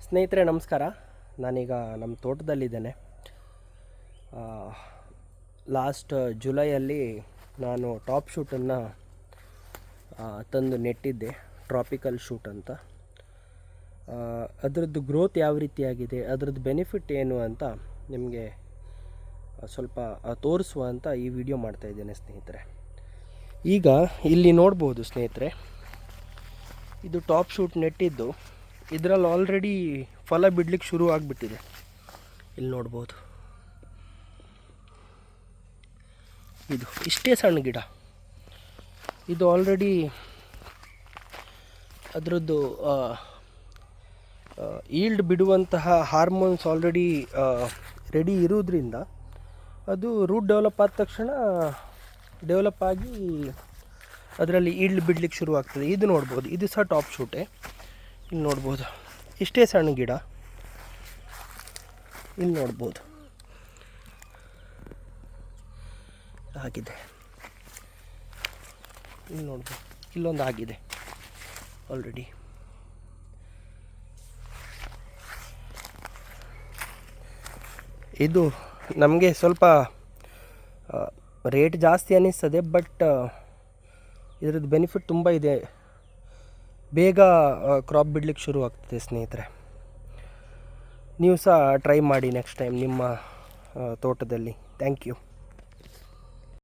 ಸ್ನೇಹಿತರೆ ನಮಸ್ಕಾರ. ನಾನೀಗ ನಮ್ಮ ತೋಟದಲ್ಲಿದ್ದೇನೆ. ಲಾಸ್ಟ್ ಜುಲೈಯಲ್ಲಿ ನಾನು ಟಾಪ್ ಶೂಟನ್ನು ತಂದು ನೆಟ್ಟಿದ್ದೆ, ಟ್ರಾಪಿಕಲ್ ಶೂಟ್ ಅಂತ. ಅದರದ್ದು ಗ್ರೋತ್ ಯಾವ ರೀತಿಯಾಗಿದೆ, ಅದರದ್ದು ಬೆನಿಫಿಟ್ ಏನು ಅಂತ ನಿಮಗೆ ಸ್ವಲ್ಪ ತೋರಿಸುವ ಅಂತ ಈ ವಿಡಿಯೋ ಮಾಡ್ತಾಯಿದ್ದೇನೆ ಸ್ನೇಹಿತರೆ. ಈಗ ಇಲ್ಲಿ ನೋಡ್ಬೋದು ಸ್ನೇಹಿತರೆ, ಇದು ಟಾಪ್ ಶೂಟ್ ನೆಟ್ಟಿದ್ದು. ಇದರಲ್ಲಿ ಆಲ್ರೆಡಿ ಫಲ ಬಿಡಲಿಕ್ಕೆ ಶುರು ಆಗಿಬಿಟ್ಟಿದೆ. ಇಲ್ಲಿ ನೋಡ್ಬೋದು, ಇದು ಇಷ್ಟೇ ಸಣ್ಣ ಗಿಡ. ಇದು ಆಲ್ರೆಡಿ ಅದರದ್ದು ಈಲ್ಡ್ ಬಿಡುವಂತಹ ಹಾರ್ಮೋನ್ಸ್ ಆಲ್ರೆಡಿ ರೆಡಿ ಇರೋದ್ರಿಂದ ಅದು ರೂಟ್ ಡೆವಲಪ್ ಆದ ತಕ್ಷಣ ಡೆವಲಪ್ ಆಗಿ ಅದರಲ್ಲಿ ಈಲ್ಡ್ ಬಿಡಲಿಕ್ಕೆ ಶುರು ಆಗ್ತದೆ. ಇದು ನೋಡ್ಬೋದು, ಇದು ಸಹ ಟಾಪ್ ಶೂಟೇ. ಇಲ್ಲಿ ನೋಡ್ಬೋದು, ಇಷ್ಟೇ ಸಣ್ಣ ಗಿಡ. ಇಲ್ಲಿ ನೋಡ್ಬೋದು ಆಗಿದೆ. ಇಲ್ಲಿ ನೋಡ್ಬೋದು, ಇಲ್ಲೊಂದು ಆಗಿದೆ ಆಲ್ರೆಡಿ. ಇದು ನಮಗೆ ಸ್ವಲ್ಪ ರೇಟ್ ಜಾಸ್ತಿ ಅನ್ನಿಸ್ತದೆ, ಬಟ್ ಇದರದ್ದು ಬೆನಿಫಿಟ್ ತುಂಬ ಇದೆ. ಬೇಗ ಕ್ರಾಪ್ ಬಿಡಲಿಕ್ಕೆ ಶುರು ಆಗ್ತದೆ ಸ್ನೇಹಿತರೆ. ನೀವು ಸಹ ಟ್ರೈ ಮಾಡಿ ನೆಕ್ಸ್ಟ್ ಟೈಮ್ ನಿಮ್ಮ ತೋಟದಲ್ಲಿ. Thank you.